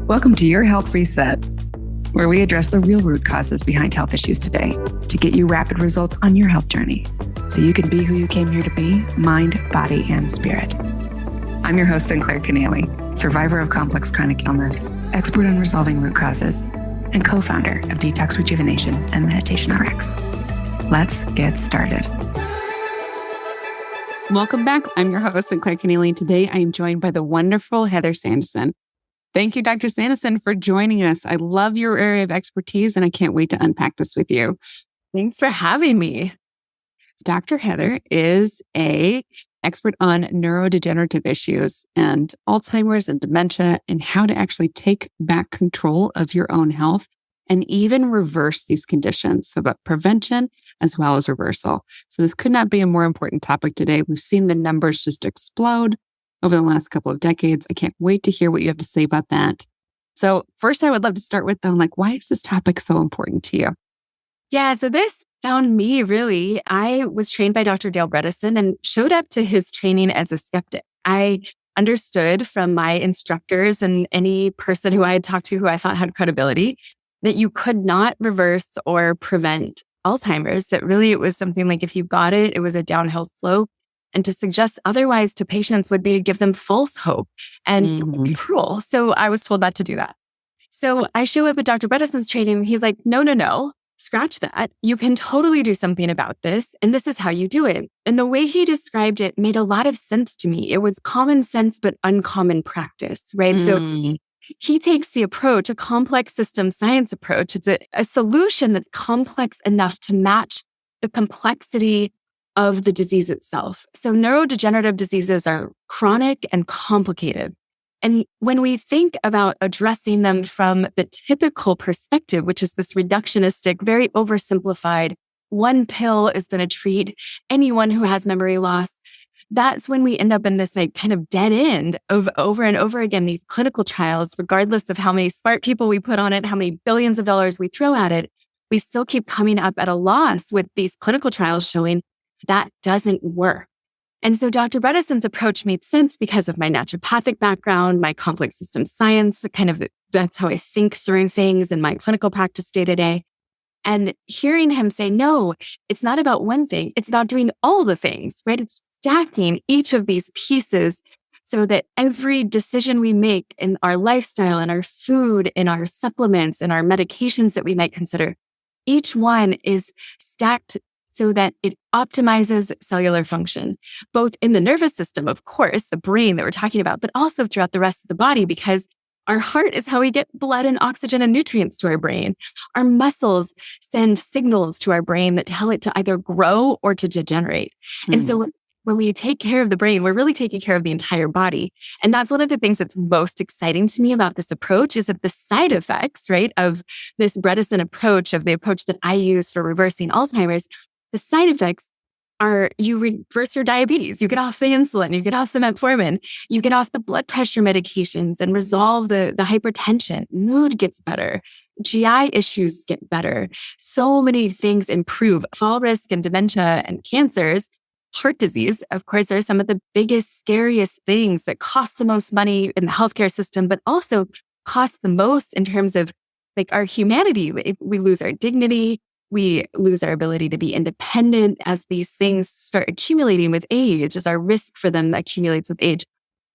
Welcome to Your Health Reset, where we address the real root causes behind health issues today to get you rapid results on your health journey so you can be who you came here to be, mind, body, and spirit. I'm your host, Sinclair Kennally, survivor of complex chronic illness, expert on resolving root causes, and co-founder of Detox Rejuvenation and Meditation RX. Let's get started. Welcome back. I'm your host, Sinclair Kennally. Today, I am joined by the wonderful Heather Sandison. Thank you, Dr. Sandison, for joining us. I love your area of expertise, and I can't wait to unpack this with you. Thanks for having me. Dr. Heather is an expert on neurodegenerative issues and Alzheimer's and dementia and how to actually take back control of your own health and even reverse these conditions. So about prevention as well as reversal. So this could not be a more important topic today. We've seen the numbers just explode over the last couple of decades. I can't wait to hear what you have to say about that. So first, I would love to start with though, why is this topic so important to you? Yeah, so this found me really. I was trained by Dr. Bredesen and showed up to his training as a skeptic. I understood from my instructors and any person who I had talked to who I thought had credibility that you could not reverse or prevent Alzheimer's, that really it was something like if you got it, it was a downhill slope. And to suggest otherwise to patients would be to give them false hope and it would be cruel. So I was told not to do that. So I show up at Dr. Bredesen's training and he's like, no, scratch that. You can totally do something about this. And this is how you do it. And the way he described it made a lot of sense to me. It was common sense, but uncommon practice, right? So he takes the approach, a complex system science approach. It's a solution that's complex enough to match the complexity of the disease itself. So neurodegenerative diseases are chronic and complicated. And when we think about addressing them from the typical perspective, which is this reductionistic, very oversimplified, one pill is going to treat anyone who has memory loss, that's when we end up in this kind of dead end of over and over again, these clinical trials, regardless of how many smart people we put on it, how many billions of dollars we throw at it, we still keep coming up at a loss with these clinical trials showing that doesn't work. And so Dr. Bredesen's approach made sense because of my naturopathic background, my complex system science, that's how I think through things in my clinical practice day to day. And hearing him say, no, it's not about one thing. It's about doing all the things, right? It's stacking each of these pieces so that every decision we make in our lifestyle, in our food, in our supplements, in our medications that we might consider, each one is stacked so that it optimizes cellular function, both in the nervous system, of course, the brain that we're talking about, but also throughout the rest of the body, because our heart is how we get blood and oxygen and nutrients to our brain. Our muscles send signals to our brain that tell it to either grow or to degenerate. And so when we take care of the brain, we're really taking care of the entire body. And that's one of the things that's most exciting to me about this approach is that the side effects, right, of this Bredesen approach, of the approach that I use for reversing Alzheimer's, the side effects are you reverse your diabetes, you get off the insulin, you get off the metformin, you get off the blood pressure medications and resolve the hypertension. Mood gets better. GI issues get better. So many things improve. Fall risk and dementia and cancers, heart disease, of course, are some of the biggest, scariest things that cost the most money in the healthcare system, but also cost the most in terms of our humanity. We lose our dignity. We lose our ability to be independent as these things start accumulating with age, as our risk for them accumulates with age.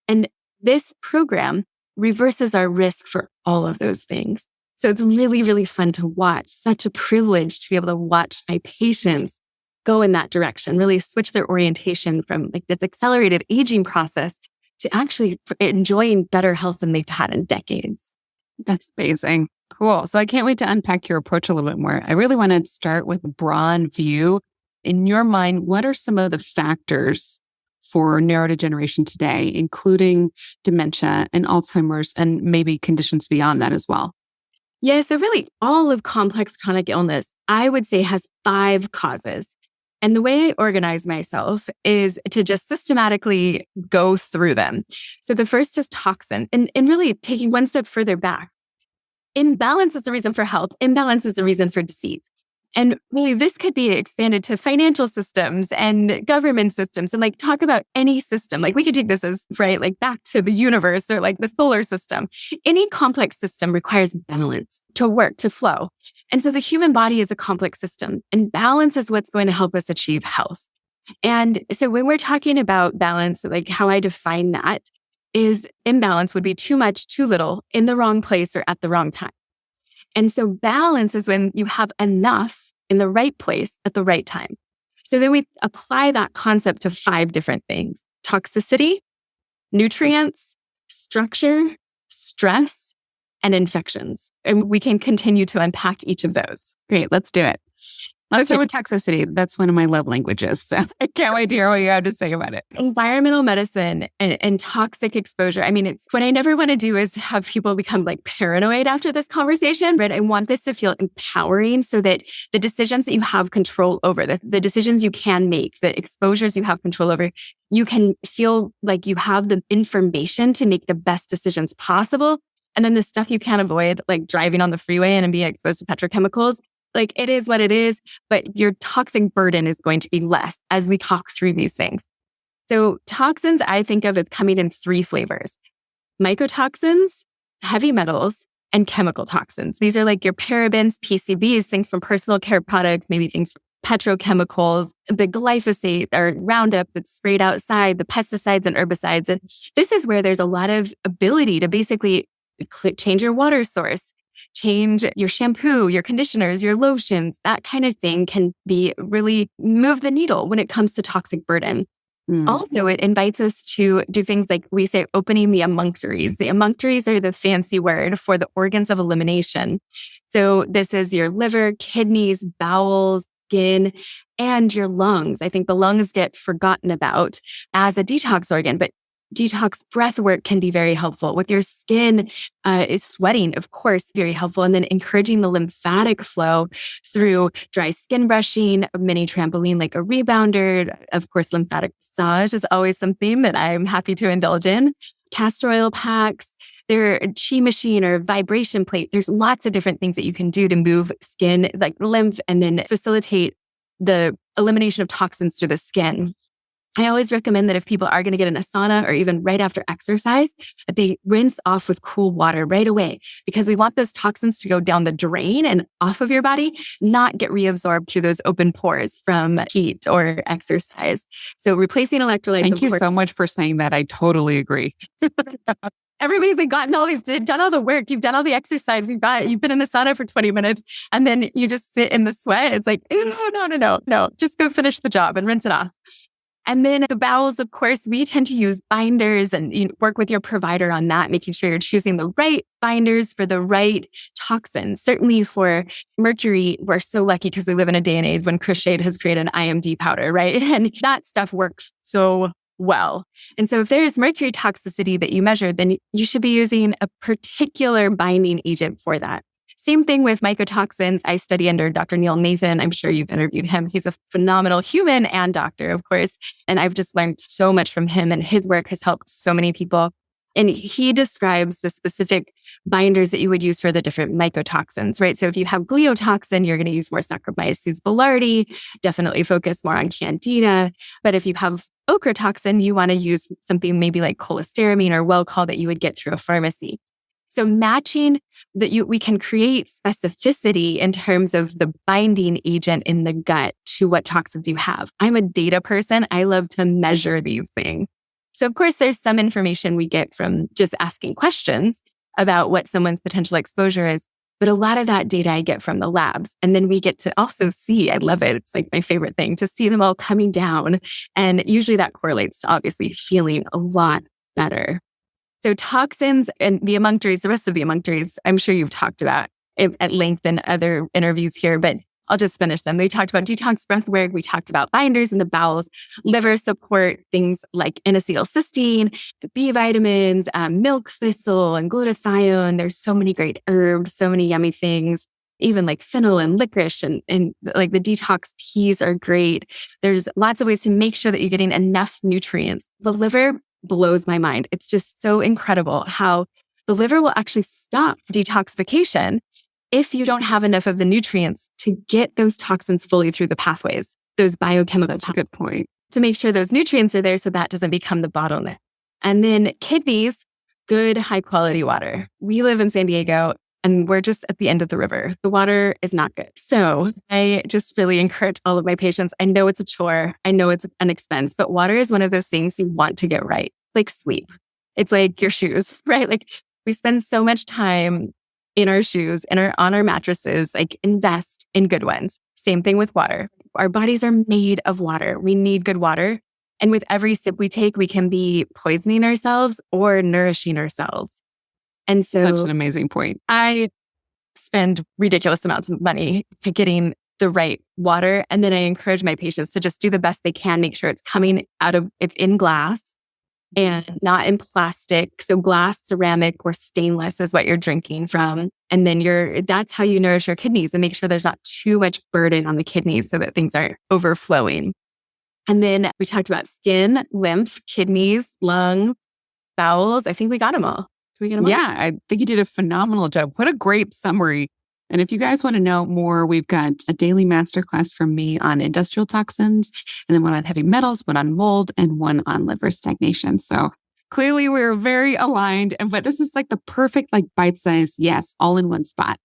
And this program reverses our risk for all of those things. So it's really, really fun to watch. Such a privilege to be able to watch my patients go in that direction, really switch their orientation from this accelerated aging process to actually enjoying better health than they've had in decades. That's amazing. Cool. So I can't wait to unpack your approach a little bit more. I really want to start with a broad view. In your mind, what are some of the factors for neurodegeneration today, including dementia and Alzheimer's and maybe conditions beyond that as well? Yeah, so really all of complex chronic illness, I would say, has 5 causes. And the way I organize myself is to just systematically go through them. So the first is toxin, and really taking one step further back. Imbalance is the reason for health. Imbalance is the reason for disease. And really, this could be expanded to financial systems and government systems and like talk about any system. Like we could take this as, right, like back to the universe or like the solar system. Any complex system requires balance to work, to flow. And so the human body is a complex system, and balance is what's going to help us achieve health. And so when we're talking about balance, like how I define that is imbalance would be too much, too little, in the wrong place or at the wrong time. And so balance is when you have enough in the right place at the right time. So then we apply that concept to 5 different things: toxicity, nutrients, structure, stress, and infections. And we can continue to unpack each of those. Great. Let's do it. Let's start with toxicity. That's one of my love languages. So I can't wait to hear what you have to say about it. Environmental medicine and toxic exposure. I mean, it's what I never want to do is have people become like paranoid after this conversation, but I want this to feel empowering so that the decisions that you have control over, the decisions you can make, the exposures you have control over, you can feel like you have the information to make the best decisions possible. And then the stuff you can't avoid, like driving on the freeway and being exposed to petrochemicals, like it is what it is, but your toxic burden is going to be less as we talk through these things. So toxins, I think of as coming in 3 flavors: mycotoxins, heavy metals, and chemical toxins. These are like your parabens, PCBs, things from personal care products, maybe things from petrochemicals, the glyphosate or Roundup that's sprayed outside, the pesticides and herbicides. And this is where there's a lot of ability to basically change your water source, change your shampoo, your conditioners, your lotions. That kind of thing can be really move the needle when it comes to toxic burden. Also, it invites us to do things like we say, opening the emunctories. The emunctories are the fancy word for the organs of elimination. So this is your liver, kidneys, bowels, skin, and your lungs. I think the lungs get forgotten about as a detox organ, but detox breath work can be very helpful. With your skin, is sweating, of course, very helpful. And then encouraging the lymphatic flow through dry skin brushing, a mini trampoline like a rebounder. Of course, lymphatic massage is always something that I'm happy to indulge in. Castor oil packs, their chi machine or vibration plate. There's lots of different things that you can do to move skin, like lymph, and then facilitate the elimination of toxins through the skin. I always recommend that if people are going to get in a sauna or even right after exercise, that they rinse off with cool water right away, because we want those toxins to go down the drain and off of your body, not get reabsorbed through those open pores from heat or exercise. So replacing electrolytes. Thank you so much for saying that. I totally agree. Everybody's like done all the work. You've done all the exercise. You've been in the sauna for 20 minutes and then you just sit in the sweat. It's like, no, just go finish the job and rinse it off. And then the bowels, of course, we tend to use binders and work with your provider on that, making sure you're choosing the right binders for the right toxins. Certainly for mercury, we're so lucky because we live in a day and age when Chris Shade has created an IMD powder, right? And that stuff works so well. And so if there's mercury toxicity that you measure, then you should be using a particular binding agent for that. Same thing with mycotoxins. I study under Dr. Neil Nathan. I'm sure you've interviewed him. He's a phenomenal human and doctor, of course. And I've just learned so much from him, and his work has helped so many people. And he describes the specific binders that you would use for the different mycotoxins, right? So if you have gliotoxin, you're going to use more Saccharomyces boulardii, definitely focus more on Candida. But if you have ochratoxin, you want to use something maybe like cholestyramine or Welchol that you would get through a pharmacy. So matching that we can create specificity in terms of the binding agent in the gut to what toxins you have. I'm a data person. I love to measure these things. So of course, there's some information we get from just asking questions about what someone's potential exposure is. But a lot of that data I get from the labs. And then we get to also see, I love it. It's like my favorite thing to see them all coming down. And usually that correlates to obviously feeling a lot better. So toxins and the emunctories, the rest of the emunctories, I'm sure you've talked about at length in other interviews here, but I'll just finish them. We talked about detox breath work. We talked about binders in the bowels, liver support, things like N-acetylcysteine, B vitamins, milk thistle, and glutathione. There's so many great herbs, so many yummy things, even like fennel and licorice and like the detox teas are great. There's lots of ways to make sure that you're getting enough nutrients. The liver blows my mind. It's just so incredible how the liver will actually stop detoxification if you don't have enough of the nutrients to get those toxins fully through the pathways, those biochemical That's a good point. to make sure those nutrients are there so that doesn't become the bottleneck. And then kidneys, good, high quality water. We live in San Diego and we're just at the end of the river. The water is not good. So I just really encourage all of my patients. I know it's a chore. I know it's an expense, but water is one of those things you want to get right, like sleep. It's like your shoes, right? Like we spend so much time in our shoes and on our mattresses, like invest in good ones. Same thing with water. Our bodies are made of water. We need good water. And with every sip we take, we can be poisoning ourselves or nourishing ourselves. And so That's an amazing point. I spend ridiculous amounts of money getting the right water. And then I encourage my patients to just do the best they can, make sure it's coming it's in glass and not in plastic. So glass, ceramic, or stainless is what you're drinking from. And then that's how you nourish your kidneys and make sure there's not too much burden on the kidneys so that things aren't overflowing. And then we talked about skin, lymph, kidneys, lungs, bowels. I think we got them all. Did we get them all? Yeah, I think you did a phenomenal job. What a great summary. And if you guys want to know more, we've got a daily masterclass from me on industrial toxins, and then one on heavy metals, one on mold, and one on liver stagnation. So clearly we're very aligned. But this is like the perfect, like bite-sized, yes, all in one spot.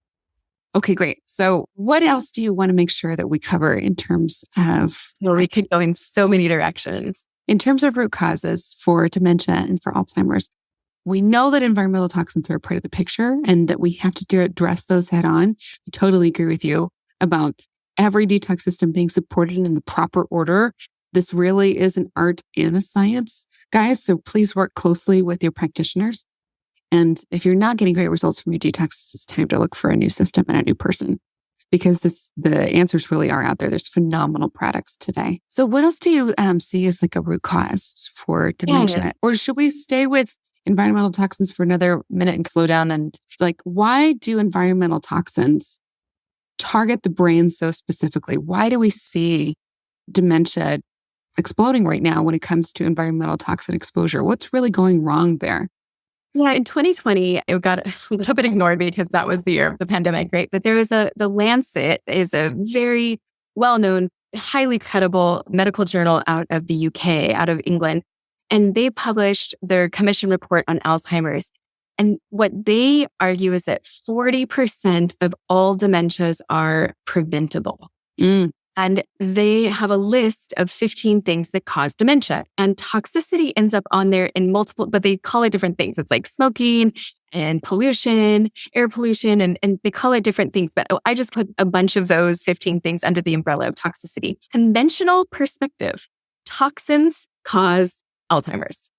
Okay, great. So what else do you want to make sure that we cover in terms of... Well, we could go in so many directions. In terms of root causes for dementia and for Alzheimer's, we know that environmental toxins are a part of the picture and that we have to address those head on. I totally agree with you about every detox system being supported in the proper order. This really is an art and a science, guys. So please work closely with your practitioners. And if you're not getting great results from your detox, it's time to look for a new system and a new person, because the answers really are out there. There's phenomenal products today. So what else do you see as like a root cause for dementia? Yeah. Or should we stay with environmental toxins for another minute and slow down? And like, why do environmental toxins target the brain so specifically? Why do we see dementia exploding right now when it comes to environmental toxin exposure? What's really going wrong there? Yeah, in 2020, it got a little bit ignored because that was the year of the pandemic, right? But there was the Lancet is a very well-known, highly credible medical journal out of the UK, out of England. And they published their commission report on Alzheimer's. And what they argue is that 40% of all dementias are preventable. And they have a list of 15 things that cause dementia. And toxicity ends up on there in multiple, but they call it different things. It's like smoking and pollution, air pollution, and they call it different things. But I just put a bunch of those 15 things under the umbrella of toxicity. Conventional perspective, toxins cause Alzheimer's.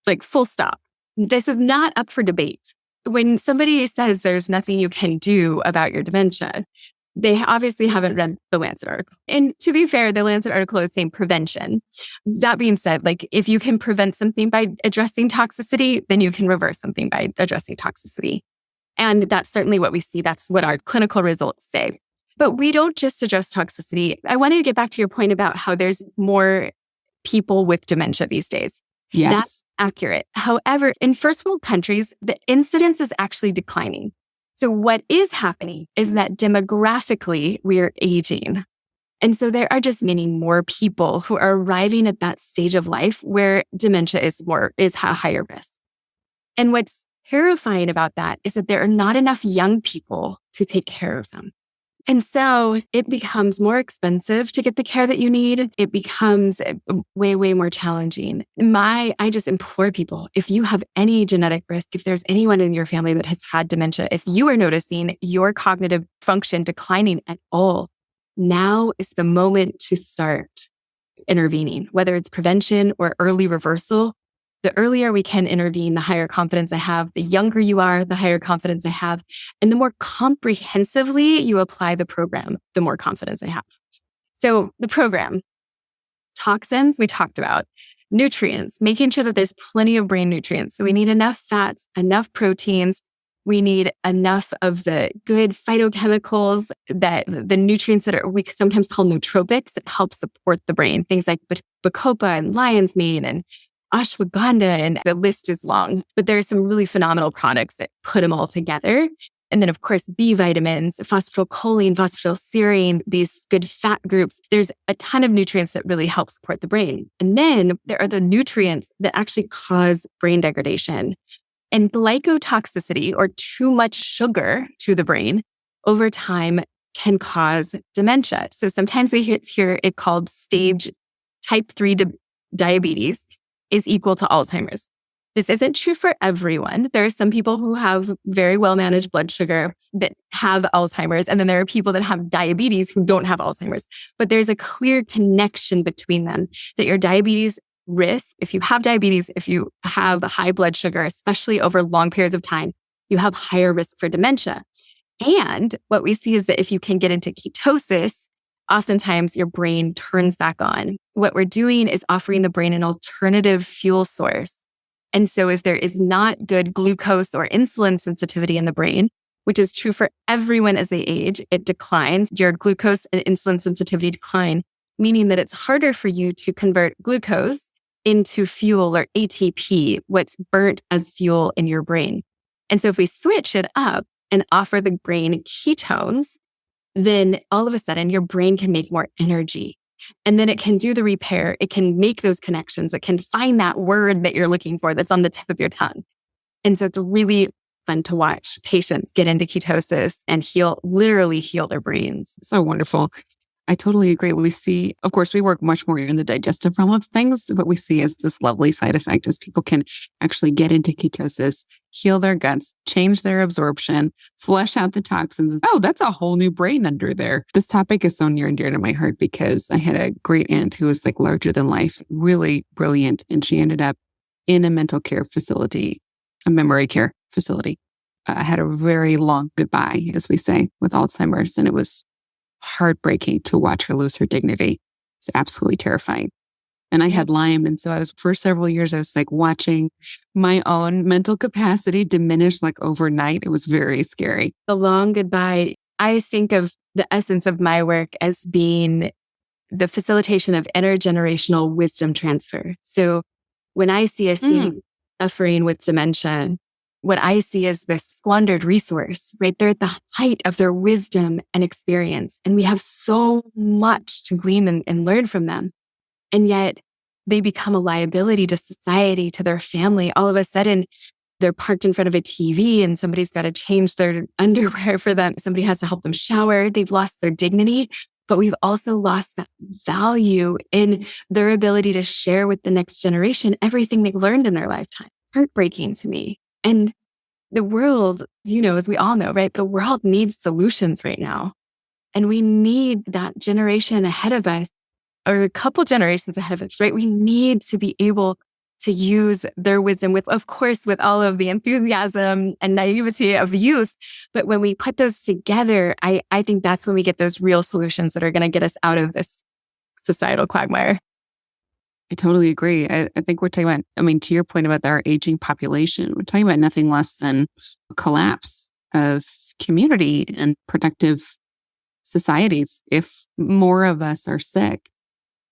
Like full stop. This is not up for debate. When somebody says there's nothing you can do about your dementia, they obviously haven't read the Lancet article. And to be fair, the Lancet article is saying prevention. That being said, like if you can prevent something by addressing toxicity, then you can reverse something by addressing toxicity. And that's certainly what we see. That's what our clinical results say. But we don't just address toxicity. I wanted to get back to your point about how there's more people with dementia these days. Yes. That's accurate. However, in first world countries, the incidence is actually declining. So what is happening is that demographically, we're aging. And so there are just many more people who are arriving at that stage of life where dementia is a higher risk. And what's terrifying about that is that there are not enough young people to take care of them. And so it becomes more expensive to get the care that you need. It becomes way, way more challenging. I just implore people, if you have any genetic risk, if there's anyone in your family that has had dementia, if you are noticing your cognitive function declining at all, now is the moment to start intervening, whether it's prevention or early reversal. The earlier we can intervene, the higher confidence I have. The younger you are, the higher confidence I have. And the more comprehensively you apply the program, the more confidence I have. So the program, toxins, we talked about. Nutrients, making sure that there's plenty of brain nutrients. So we need enough fats, enough proteins. We need enough of the good phytochemicals, that the nutrients that we sometimes call nootropics that help support the brain. Things like bacopa and lion's mane and ashwagandha, and the list is long. But there are some really phenomenal products that put them all together And then, of course, B vitamins, phosphatidylcholine, phosphatidylserine, these good fat groups. There's a ton of nutrients that really help support the brain. And then there are the nutrients that actually cause brain degradation. And glycotoxicity, or too much sugar to the brain, over time can cause dementia. So sometimes we hear it called stage type 3 diabetes is equal to Alzheimer's. This isn't true for everyone. There are some people who have very well-managed blood sugar that have Alzheimer's, and then there are people that have diabetes who don't have Alzheimer's. But there's a clear connection between them, that your diabetes risk, if you have diabetes, if you have high blood sugar, especially over long periods of time, you have higher risk for dementia. And what we see is that if you can get into ketosis, oftentimes your brain turns back on. What we're doing is offering the brain an alternative fuel source. And so if there is not good glucose or insulin sensitivity in the brain, which is true for everyone as they age, it declines. Your glucose and insulin sensitivity decline, meaning that it's harder for you to convert glucose into fuel, or ATP, what's burnt as fuel in your brain. And so if we switch it up and offer the brain ketones, then all of a sudden your brain can make more energy. And then it can do the repair. It can make those connections. It can find that word that you're looking for that's on the tip of your tongue. And so it's really fun to watch patients get into ketosis and literally heal their brains. So wonderful. I totally agree. We see, of course, we work much more in the digestive realm of things, but we see as this lovely side effect is people can actually get into ketosis, heal their guts, change their absorption, flush out the toxins. Oh, that's a whole new brain under there. This topic is so near and dear to my heart because I had a great aunt who was like larger than life, really brilliant. And she ended up in a mental care facility, a memory care facility. I had a very long goodbye, as we say, with Alzheimer's. And it was heartbreaking to watch her lose her dignity. It's absolutely terrifying. And I had Lyme. And so for several years, I was like watching my own mental capacity diminish like overnight. It was very scary. The long goodbye, I think of the essence of my work as being the facilitation of intergenerational wisdom transfer. So when I see a senior suffering with dementia, what I see is this squandered resource, right? They're at the height of their wisdom and experience. And we have so much to glean and learn from them. And yet they become a liability to society, to their family. All of a sudden, they're parked in front of a TV and somebody's got to change their underwear for them. Somebody has to help them shower. They've lost their dignity, but we've also lost that value in their ability to share with the next generation everything they've learned in their lifetime. Heartbreaking to me. And the world, as we all know, right? The world needs solutions right now. And we need that generation ahead of us, or a couple generations ahead of us, right? We need to be able to use their wisdom with all of the enthusiasm and naivety of youth. But when we put those together, I think that's when we get those real solutions that are going to get us out of this societal quagmire. I totally agree. I think we're talking about, to your point about our aging population, we're talking about nothing less than a collapse of community and productive societies if more of us are sick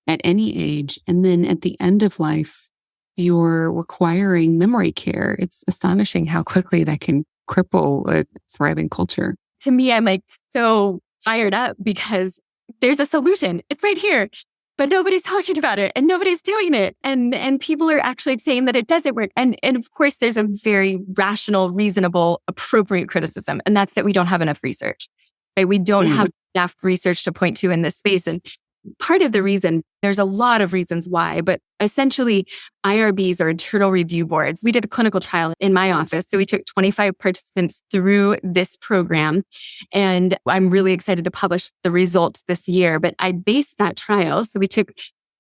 at any age. And then at the end of life, you're requiring memory care. It's astonishing how quickly that can cripple a thriving culture. To me, I'm like so fired up because there's a solution. It's right here. But nobody's talking about it and nobody's doing it. And people are actually saying that it doesn't work. And of course, there's a very rational, reasonable, appropriate criticism. And that's that we don't have enough research, right? We don't have enough research to point to in this space. And part of the reason, there's a lot of reasons why, but essentially IRBs or internal review boards. We did a clinical trial in my office. So we took 25 participants through this program. And I'm really excited to publish the results this year, but I based that trial. So we took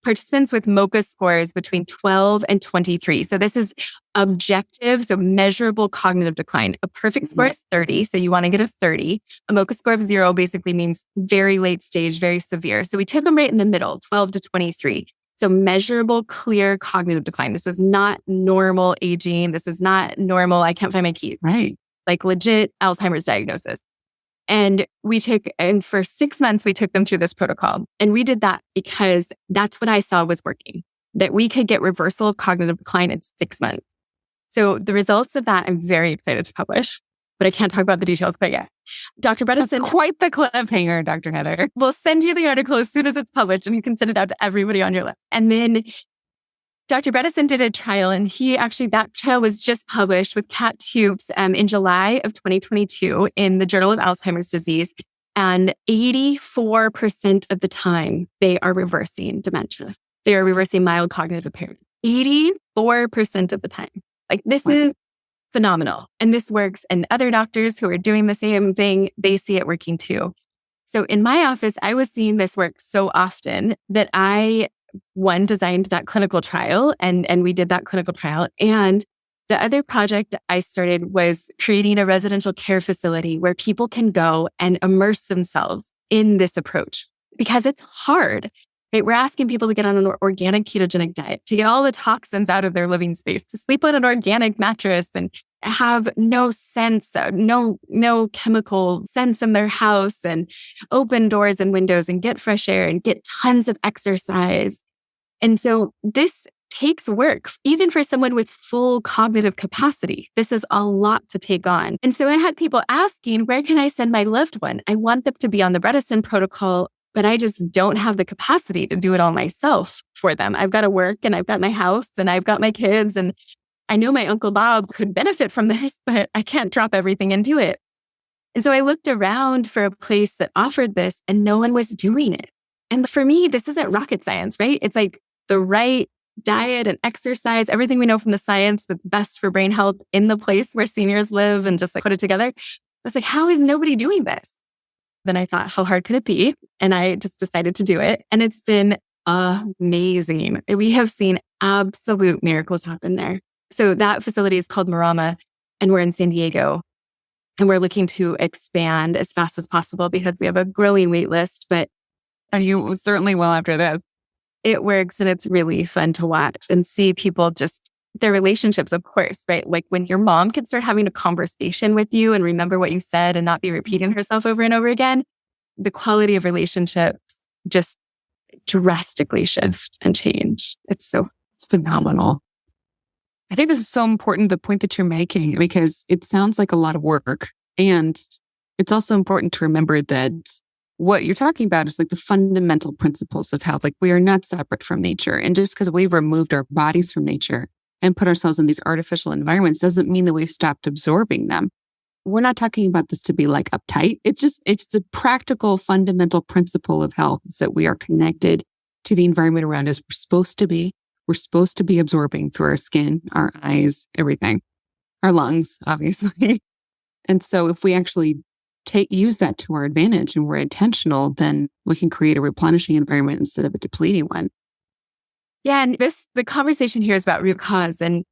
participants with MoCA scores between 12 and 23. So this is objective, so measurable cognitive decline. A perfect score is 30. So you want to get a 30. A MoCA score of 0 basically means very late stage, very severe. So we took them right in the middle, 12 to 23. So measurable, clear cognitive decline. This is not normal aging. This is not normal, I can't find my keys. Right. Like legit Alzheimer's diagnosis. And for 6 months, we took them through this protocol. And we did that because that's what I saw was working, that we could get reversal of cognitive decline in 6 months. So the results of that, I'm very excited to publish. but I can't talk about the details quite yet. Dr. Bredesen. That's quite the cliffhanger, Dr. Heather. We'll send you the article as soon as it's published, and you can send it out to everybody on your list. And then Dr. Bredesen did a trial, and that trial was just published with cat tubes in July of 2022 in the Journal of Alzheimer's Disease. And 84% of the time, they are reversing dementia. They are reversing mild cognitive impairment. 84% of the time. Like, this is phenomenal. And this works. And other doctors who are doing the same thing, they see it working too. So in my office, I was seeing this work so often that I designed that clinical trial, and we did that clinical trial. And the other project I started was creating a residential care facility where people can go and immerse themselves in this approach, because it's hard, right? We're asking people to get on an organic ketogenic diet, to get all the toxins out of their living space, to sleep on an organic mattress and have no chemical sense in their house, and open doors and windows and get fresh air and get tons of exercise. And so this takes work, even for someone with full cognitive capacity. This is a lot to take on. And so I had people asking, where can I send my loved one? I want them to be on the Bredesen protocol, but I just don't have the capacity to do it all myself for them. I've got to work, and I've got my house, and I've got my kids, and I know my Uncle Bob could benefit from this, but I can't drop everything into it. And so I looked around for a place that offered this, and no one was doing it. And for me, this isn't rocket science, right? It's like the right diet and exercise, everything we know from the science that's best for brain health in the place where seniors live, and just like put it together. I was like, how is nobody doing this? Then I thought, how hard could it be? And I just decided to do it. And it's been amazing. We have seen absolute miracles happen there. So that facility is called Marama, and we're in San Diego. And we're looking to expand as fast as possible because we have a growing wait list. But and you certainly will after this. It works, and it's really fun to watch and see people just their relationships, of course, right? Like when your mom can start having a conversation with you and remember what you said and not be repeating herself over and over again, the quality of relationships just drastically shift and change. It's phenomenal. I think this is so important, the point that you're making, because it sounds like a lot of work. And it's also important to remember that what you're talking about is like the fundamental principles of health. Like, we are not separate from nature. And just because we've removed our bodies from nature and put ourselves in these artificial environments doesn't mean that we've stopped absorbing them. We're not talking about this to be like uptight. It's the practical fundamental principle of health is that we are connected to the environment around us. We're supposed to be. We're supposed to be absorbing through our skin, our eyes, everything, our lungs, obviously. And so if we actually use that to our advantage and we're intentional, then we can create a replenishing environment instead of a depleting one. Yeah. And the conversation here is about root cause. And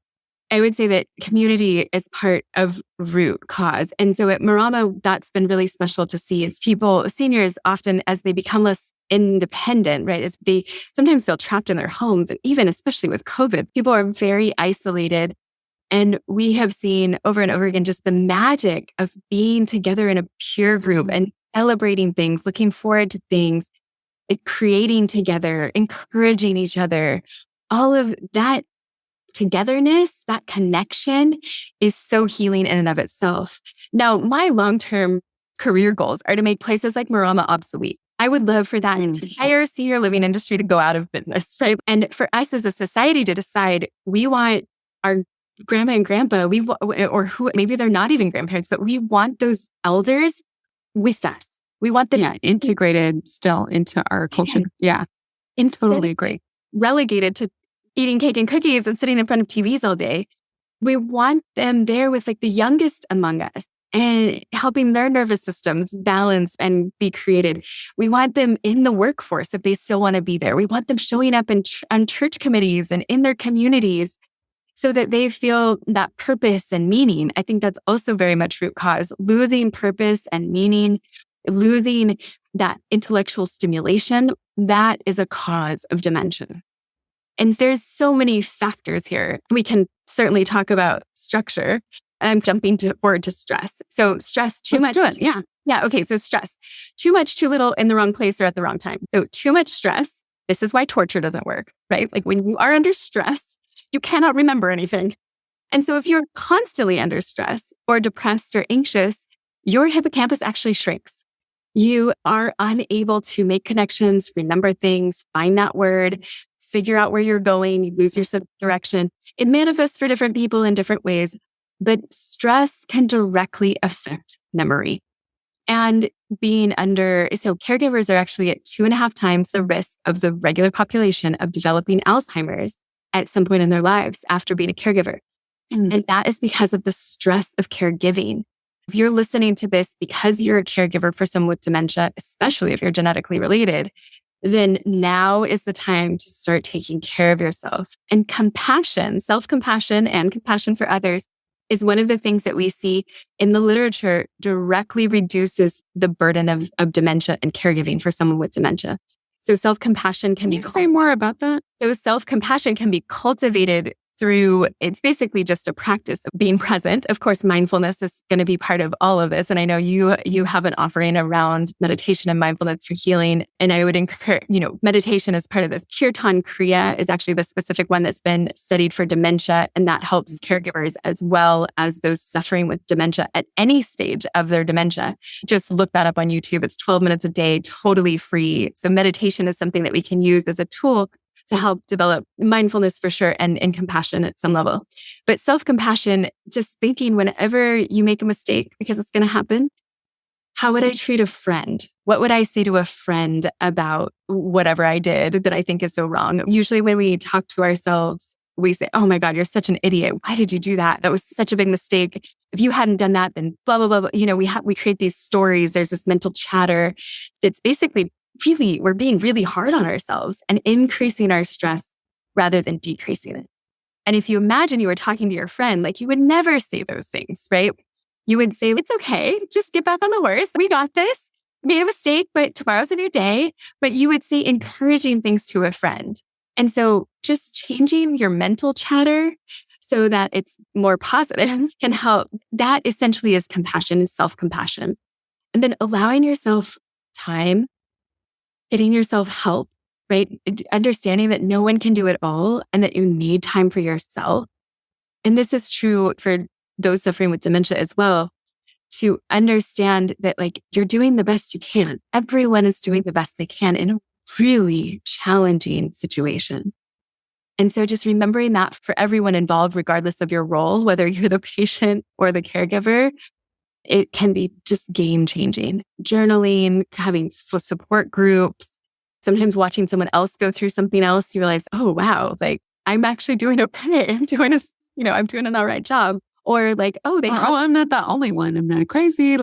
I would say that community is part of root cause. And so at Marama, that's been really special to see is seniors often, as they become less independent, right? As they sometimes feel trapped in their homes. And even especially with COVID, people are very isolated. And we have seen over and over again just the magic of being together in a peer group and celebrating things, looking forward to things, creating together, encouraging each other. All of that togetherness, that connection is so healing in and of itself. Now, my long-term career goals are to make places like Marama obsolete. I would love for that entire senior living industry to go out of business, right? And for us as a society to decide, we want our grandma and grandpa, or who, maybe they're not even grandparents, but we want those elders with us. We want them integrated still into our culture. Yeah, totally agree. Relegated to eating cake and cookies and sitting in front of TVs all day. We want them there with like the youngest among us and helping their nervous systems balance and be created. We want them in the workforce if they still want to be there. We want them showing up on church committees and in their communities so that they feel that purpose and meaning. I think that's also very much root cause. Losing purpose and meaning, losing that intellectual stimulation, that is a cause of dementia. And there's so many factors here. We can certainly talk about structure. I'm jumping forward to stress. So stress, too much. Let's do it. Yeah. Yeah. Okay. So stress, too much, too little in the wrong place or at the wrong time. So too much stress. This is why torture doesn't work, right? Like when you are under stress, you cannot remember anything. And so if you're constantly under stress or depressed or anxious, your hippocampus actually shrinks. You are unable to make connections, remember things, find that word, figure out where you're going, you lose your sense of direction. It manifests for different people in different ways, but stress can directly affect memory. And so caregivers are actually at 2.5 times the risk of the regular population of developing Alzheimer's at some point in their lives after being a caregiver. And that is because of the stress of caregiving. If you're listening to this because you're a caregiver for someone with dementia, especially if you're genetically related, then now is the time to start taking care of yourself. And compassion, self-compassion and compassion for others is one of the things that we see in the literature directly reduces the burden of dementia and caregiving for someone with dementia. So self-compassion can you say more about that? So self-compassion can be cultivated through, it's basically just a practice of being present. Of course, mindfulness is going to be part of all of this. And I know you have an offering around meditation and mindfulness for healing. And I would encourage, meditation is part of this. Kirtan Kriya is actually the specific one that's been studied for dementia. And that helps caregivers as well as those suffering with dementia at any stage of their dementia. Just look that up on YouTube. It's 12 minutes a day, totally free. So meditation is something that we can use as a tool to help develop mindfulness for sure and compassion at some level. But self-compassion, just thinking whenever you make a mistake, because it's going to happen, how would I treat a friend? What would I say to a friend about whatever I did that I think is so wrong? Usually when we talk to ourselves, we say, oh my God, you're such an idiot. Why did you do that? That was such a big mistake. If you hadn't done that, then blah, blah, blah, blah. We create these stories. There's this mental chatter that's basically we're being really hard on ourselves and increasing our stress rather than decreasing it. And if you imagine you were talking to your friend, like you would never say those things, right? You would say, it's okay. Just get back on the horse. We got this. Made a mistake, but tomorrow's a new day. But you would say encouraging things to a friend. And so just changing your mental chatter so that it's more positive can help. That essentially is compassion and self-compassion. And then allowing yourself time, getting yourself help, right? Understanding that no one can do it all and that you need time for yourself. And this is true for those suffering with dementia as well, to understand that you're doing the best you can. Everyone is doing the best they can in a really challenging situation. And so just remembering that for everyone involved, regardless of your role, whether you're the patient or the caregiver, it can be just game changing. Journaling, having support groups, sometimes watching someone else go through something else, you realize, oh, wow, I'm actually doing okay. I'm doing an all right job. Or I'm not the only one. I'm not crazy.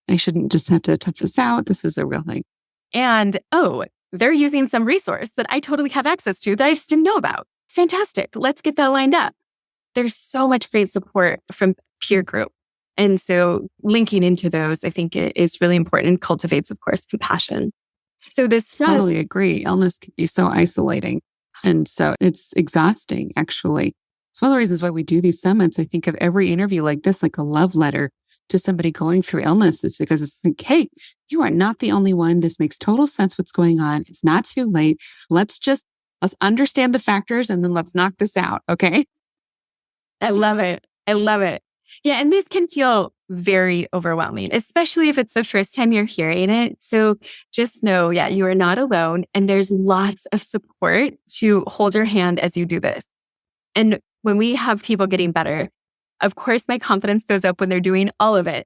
I shouldn't just have to tough this out. This is a real thing. And, they're using some resource that I totally have access to that I just didn't know about. Fantastic. Let's get that lined up. There's so much great support from peer group. And so linking into those, I think is really important and cultivates, of course, compassion. So this stress. Totally agree. Illness can be so isolating. And so it's exhausting, actually. It's one of the reasons why we do these summits. I think of every interview like this, like a love letter to somebody going through illness. It's because it's like, hey, you are not the only one. This makes total sense what's going on. It's not too late. Let's understand the factors and then let's knock this out. Okay. I love it. Yeah. And this can feel very overwhelming, especially if it's the first time you're hearing it. So just know, you are not alone. And there's lots of support to hold your hand as you do this. And when we have people getting better, of course, my confidence goes up when they're doing all of it.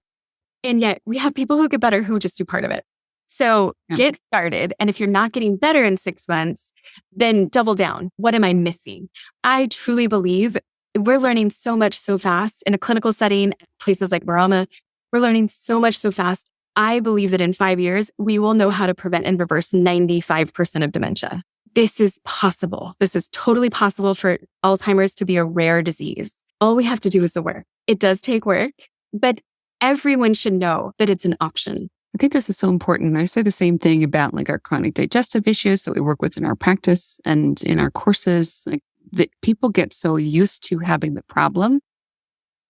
And yet we have people who get better who just do part of it. So get started. And if you're not getting better in 6 months, then double down. What am I missing? I truly believe we're learning so much so fast in a clinical setting, places like Marama. We're learning so much so fast. I believe that in 5 years, we will know how to prevent and reverse 95% of dementia. This is possible. This is totally possible for Alzheimer's to be a rare disease. All we have to do is the work. It does take work, but everyone should know that it's an option. I think this is so important. I say the same thing about our chronic digestive issues that we work with in our practice and in our courses. That people get so used to having the problem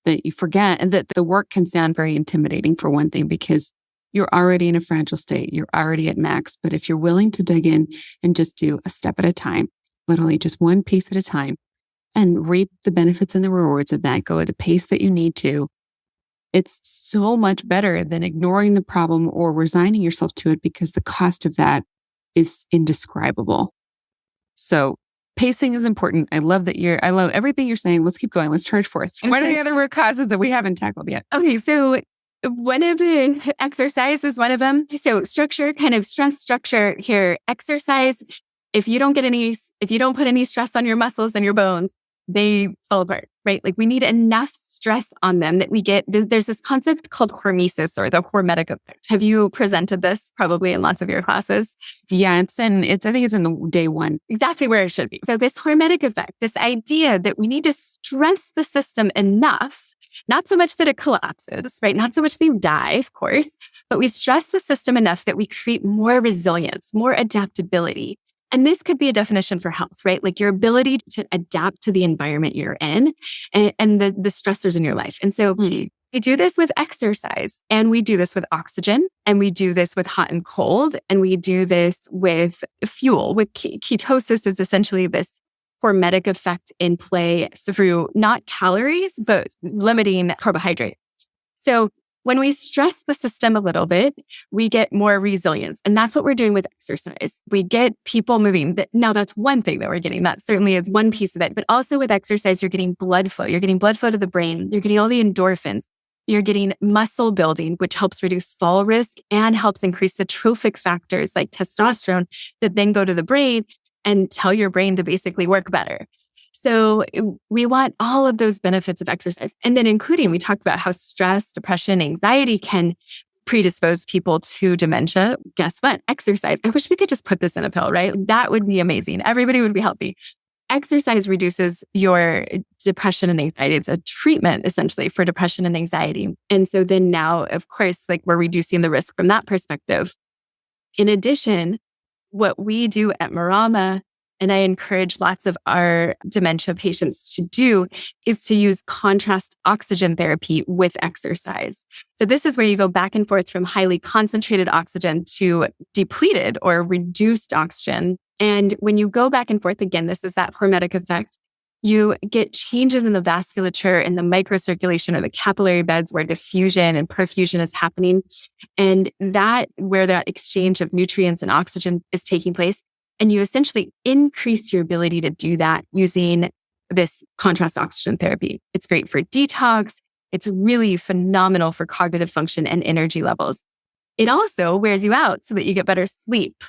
that you forget, and that the work can sound very intimidating for one thing, because you're already in a fragile state. You're already at max. But if you're willing to dig in and just do a step at a time, literally just one piece at a time, and reap the benefits and the rewards of that, go at the pace that you need to, it's so much better than ignoring the problem or resigning yourself to it, because the cost of that is indescribable. So pacing is important. I love everything you're saying. Let's keep going. Let's charge forth. What are the other root causes that we haven't tackled yet? Okay, so one of the exercise is one of them. So structure, kind of stress structure here. Exercise, if you don't put any stress on your muscles and your bones, they fall apart, right? Like we need enough stress on them that we get, there's this concept called hormesis, or the hormetic effect. Have you presented this probably in lots of your classes? Yeah, I think it's in the day one. Exactly where it should be. So this hormetic effect, this idea that we need to stress the system enough, not so much that it collapses, right? Not so much that you die, of course, but we stress the system enough that we create more resilience, more adaptability. And this could be a definition for health, right? Like your ability to adapt to the environment you're in and the stressors in your life. And so we do this with exercise, and we do this with oxygen, and we do this with hot and cold, and we do this with fuel. With ketosis is essentially this hormetic effect in play through not calories, but limiting carbohydrate. So when we stress the system a little bit, we get more resilience. And that's what we're doing with exercise. We get people moving. Now, that's one thing that we're getting. That certainly is one piece of it. But also with exercise, you're getting blood flow. You're getting blood flow to the brain. You're getting all the endorphins. You're getting muscle building, which helps reduce fall risk and helps increase the trophic factors like testosterone that then go to the brain and tell your brain to basically work better. So we want all of those benefits of exercise. And then including, we talked about how stress, depression, anxiety can predispose people to dementia. Guess what? Exercise. I wish we could just put this in a pill, right? That would be amazing. Everybody would be healthy. Exercise reduces your depression and anxiety. It's a treatment essentially for depression and anxiety. And so then now, of course, like we're reducing the risk from that perspective. In addition, what we do at Marama, and I encourage lots of our dementia patients to do, is to use contrast oxygen therapy with exercise. So this is where you go back and forth from highly concentrated oxygen to depleted or reduced oxygen. And when you go back and forth again, this is that hormetic effect. You get changes in the vasculature and the microcirculation or the capillary beds where diffusion and perfusion is happening. And that where that exchange of nutrients and oxygen is taking place. And you essentially increase your ability to do that using this contrast oxygen therapy. It's great for detox. It's really phenomenal for cognitive function and energy levels. It also wears you out so that you get better sleep.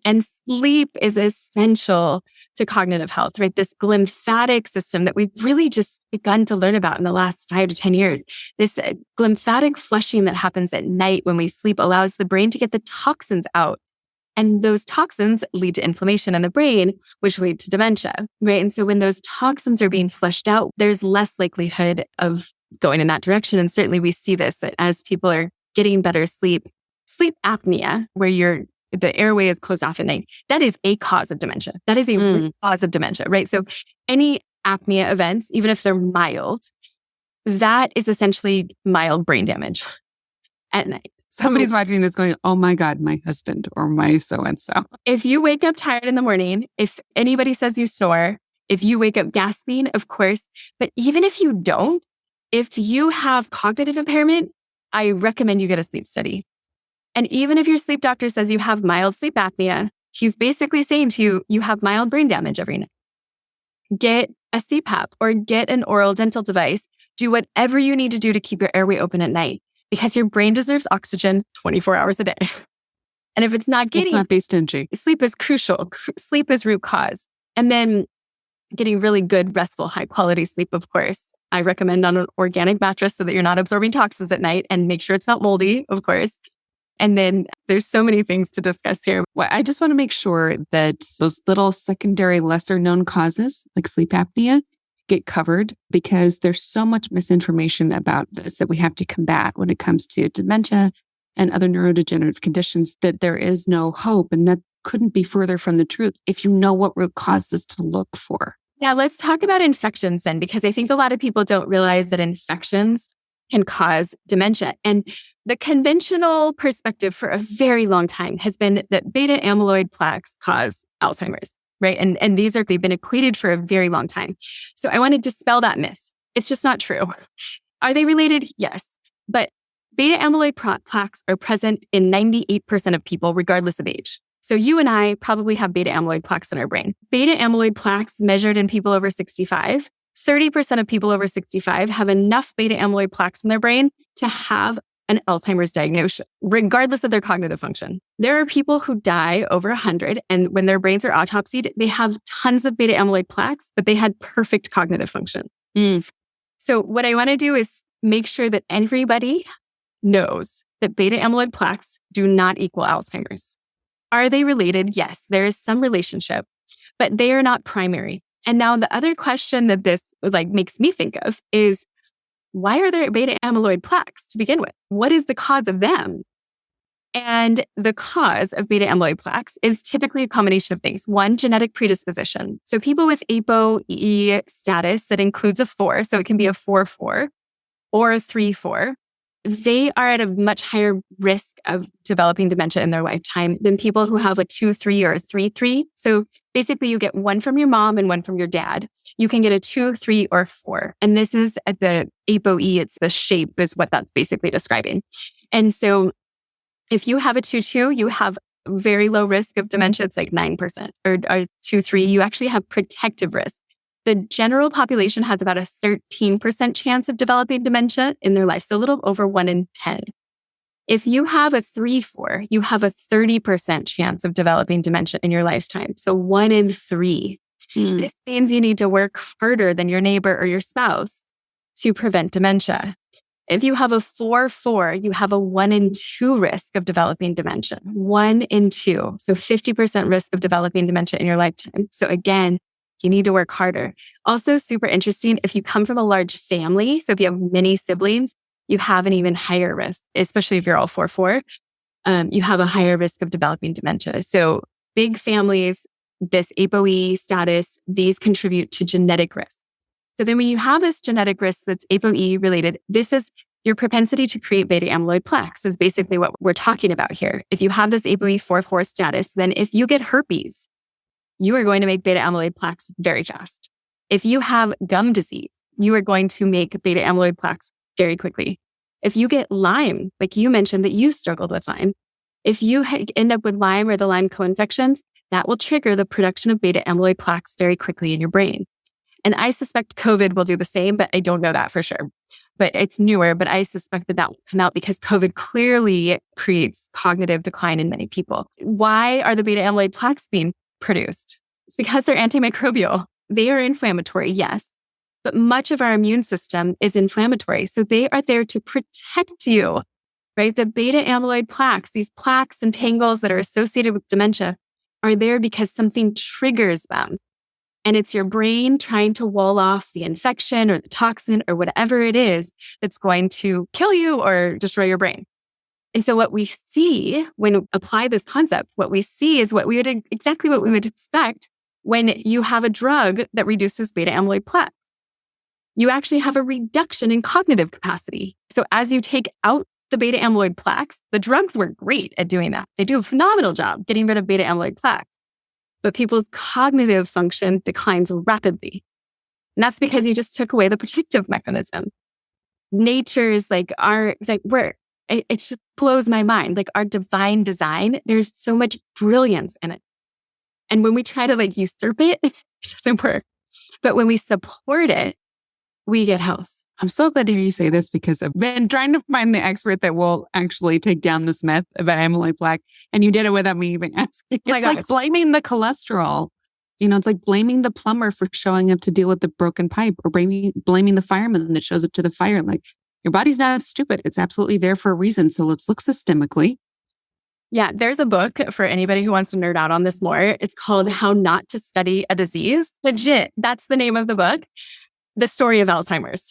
And sleep is essential to cognitive health, right? This glymphatic system that we've really just begun to learn about in the last 5 to 10 years. This glymphatic flushing that happens at night when we sleep allows the brain to get the toxins out. And those toxins lead to inflammation in the brain, which lead to dementia, right? And so when those toxins are being flushed out, there's less likelihood of going in that direction. And certainly we see this that as people are getting better sleep apnea, where the airway is closed off at night, that is a cause of dementia. That is a root cause of dementia, right? So any apnea events, even if they're mild, that is essentially mild brain damage at night. Somebody's watching this going, oh my God, my husband or my so-and-so. If you wake up tired in the morning, if anybody says you snore, if you wake up gasping, of course, but even if you don't, if you have cognitive impairment, I recommend you get a sleep study. And even if your sleep doctor says you have mild sleep apnea, he's basically saying to you, you have mild brain damage every night. Get a CPAP or get an oral dental device. Do whatever you need to do to keep your airway open at night, because your brain deserves oxygen 24 hours a day. And if it's not getting... Let's not be stingy. Sleep is crucial. Sleep is root cause. And then getting really good, restful, high-quality sleep, of course. I recommend on an organic mattress so that you're not absorbing toxins at night, and make sure it's not moldy, of course. And then there's so many things to discuss here. Well, I just want to make sure that those little secondary, lesser known causes like sleep apnea get covered, because there's so much misinformation about this that we have to combat when it comes to dementia and other neurodegenerative conditions, that there is no hope. And that couldn't be further from the truth if you know what root causes to look for. Yeah, let's talk about infections then, because I think a lot of people don't realize that infections can cause dementia. And the conventional perspective for a very long time has been that beta-amyloid plaques cause Alzheimer's. right? And they've been equated for a very long time. So I want to dispel that myth. It's just not true. Are they related? Yes. But beta-amyloid plaques are present in 98% of people, regardless of age. So you and I probably have beta-amyloid plaques in our brain. Beta-amyloid plaques measured in people over 65, 30% of people over 65 have enough beta-amyloid plaques in their brain to have an Alzheimer's diagnosis, regardless of their cognitive function. There are people who die over 100, and when their brains are autopsied, they have tons of beta-amyloid plaques, but they had perfect cognitive function. So what I want to do is make sure that everybody knows that beta-amyloid plaques do not equal Alzheimer's. Are they related? Yes, there is some relationship, but they are not primary. And now the other question that this makes me think of is, why are there beta-amyloid plaques to begin with? What is the cause of them? And the cause of beta-amyloid plaques is typically a combination of things. One, genetic predisposition. So people with ApoE status that includes a 4, so it can be a 4-4 or a 3-4, they are at a much higher risk of developing dementia in their lifetime than people who have a 2-3 or a 3-3. So basically you get one from your mom and one from your dad. You can get a 2, 3, or 4. And this is at the ApoE, it's the shape is what that's basically describing. And so if you have a 2-2, you have very low risk of dementia. It's like 9%. Or 2-3, you actually have protective risk. The general population has about a 13% chance of developing dementia in their life, so a little over 1 in 10. If you have a 3-4, you have a 30% chance of developing dementia in your lifetime, so 1 in 3. This means you need to work harder than your neighbor or your spouse to prevent dementia. If you have a 4-4, you have a 1 in 2 risk of developing dementia. 1 in 2, so 50% risk of developing dementia in your lifetime. So again, you need to work harder. Also, super interesting, if you come from a large family, so if you have many siblings, you have an even higher risk, especially if you're all 4-4, you have a higher risk of developing dementia. So big families, this ApoE status, these contribute to genetic risk. So then when you have this genetic risk that's ApoE related, this is your propensity to create beta-amyloid plaques is basically what we're talking about here. If you have this ApoE 4-4 status, then if you get herpes, you are going to make beta-amyloid plaques very fast. If you have gum disease, you are going to make beta-amyloid plaques very quickly. If you get Lyme, like you mentioned that you struggled with Lyme, if you end up with Lyme or the Lyme co-infections, that will trigger the production of beta-amyloid plaques very quickly in your brain. And I suspect COVID will do the same, but I don't know that for sure. But it's newer, but I suspect that will come out because COVID clearly creates cognitive decline in many people. Why are the beta-amyloid plaques being produced? It's because they're antimicrobial. They are inflammatory, yes, but much of our immune system is inflammatory. So they are there to protect you, right? The beta-amyloid plaques, these plaques and tangles that are associated with dementia are there because something triggers them. And it's your brain trying to wall off the infection or the toxin or whatever it is that's going to kill you or destroy your brain. And so what we see when we apply this concept, what we see is exactly what we would expect when you have a drug that reduces beta-amyloid plaques. You actually have a reduction in cognitive capacity. So as you take out the beta-amyloid plaques, the drugs were great at doing that. They do a phenomenal job getting rid of beta-amyloid plaques. But people's cognitive function declines rapidly. And that's because you just took away the protective mechanism. Nature's it just blows my mind. Like our divine design, there's so much brilliance in it. And when we try to usurp it, it doesn't work. But when we support it, we get health. I'm so glad to hear you say this because I've been trying to find the expert that will actually take down this myth about amyloid plaque. And you did it without me even asking. It's like blaming the cholesterol. It's like blaming the plumber for showing up to deal with the broken pipe or blaming the fireman that shows up to the fire. Like, your body's not stupid. It's absolutely there for a reason. So let's look systemically. Yeah, there's a book for anybody who wants to nerd out on this more. It's called How Not to Study a Disease. Legit, that's the name of the book. The Story of Alzheimer's.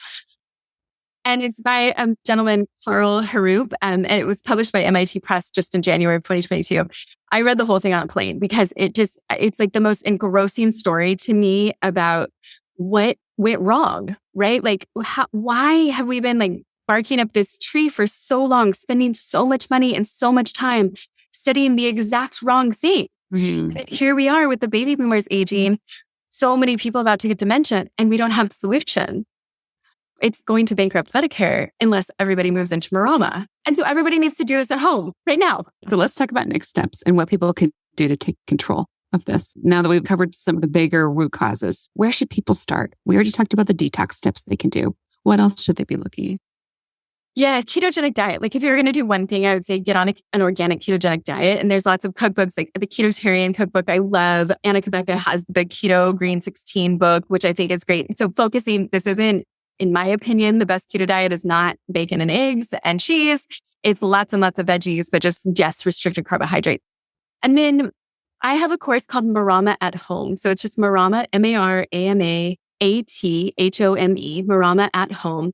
And it's by a gentleman, Carl Harroup, and it was published by MIT Press just in January of 2022. I read the whole thing on a plane because it's like the most engrossing story to me about what went wrong, right? Like, why have we been barking up this tree for so long, spending so much money and so much time studying the exact wrong thing? Here we are with the baby boomers aging, so many people about to get dementia, and we don't have solution. It's going to bankrupt Medicare unless everybody moves into Marama. And so everybody needs to do this at home right now. So let's talk about next steps and what people can do to take control of this. Now that we've covered some of the bigger root causes, where should people start? We already talked about the detox steps they can do. What else should they be looking at? Yeah, ketogenic diet. Like if you're going to do one thing, I would say get on an organic ketogenic diet. And there's lots of cookbooks like the Ketotarian cookbook I love. Anna Kabecka has the Keto Green 16 book, which I think is great. So focusing, this isn't, in my opinion, the best keto diet is not bacon and eggs and cheese. It's lots and lots of veggies, but just restricted carbohydrates. And then I have a course called Marama at Home. So it's just Marama, MARAMAATHOME, Marama at Home.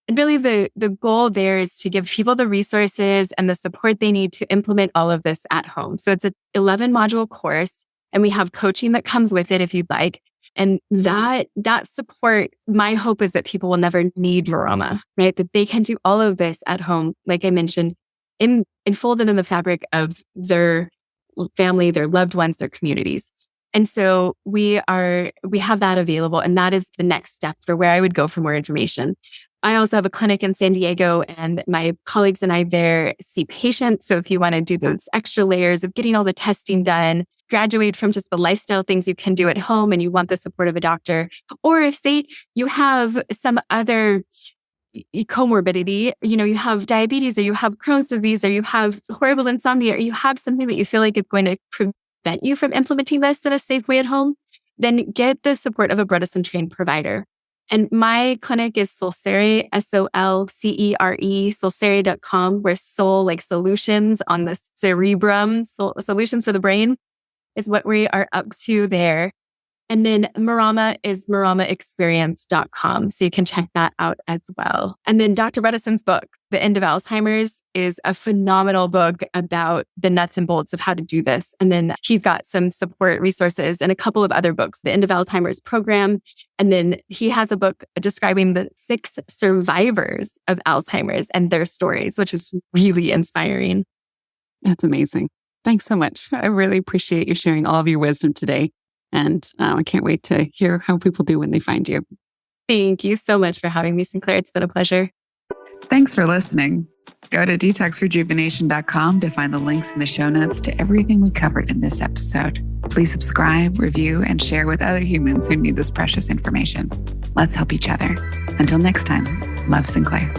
And really the goal there is to give people the resources and the support they need to implement all of this at home. So it's an 11 module course, and we have coaching that comes with it if you'd like. And that support, my hope is that people will never need Marama, right? That they can do all of this at home, like I mentioned, enfolded in the fabric of their family, their loved ones, their communities. And so we have that available. And that is the next step for where I would go for more information. I also have a clinic in San Diego, and my colleagues and I there see patients. So if you want to do those extra layers of getting all the testing done, graduate from just the lifestyle things you can do at home and you want the support of a doctor, or if say you have some other comorbidity, you have diabetes, or you have Crohn's disease, or you have horrible insomnia, or you have something that you feel like is going to prevent you from implementing this in a safe way at home, then get the support of a Bredesen trained provider. And my clinic is Solcere, SOLCERE, solcere.com, where soul, like solutions on the cerebrum, solutions for the brain, is what we are up to there. And then Marama is maramaexperience.com. So you can check that out as well. And then Dr. Bredesen's book, The End of Alzheimer's, is a phenomenal book about the nuts and bolts of how to do this. And then he's got some support resources and a couple of other books, The End of Alzheimer's program. And then he has a book describing the 6 survivors of Alzheimer's and their stories, which is really inspiring. That's amazing. Thanks so much. I really appreciate you sharing all of your wisdom today. And I can't wait to hear how people do when they find you. Thank you so much for having me, Sinclair. It's been a pleasure. Thanks for listening. Go to detoxrejuvenation.com to find the links in the show notes to everything we covered in this episode. Please subscribe, review, and share with other humans who need this precious information. Let's help each other. Until next time, love, Sinclair.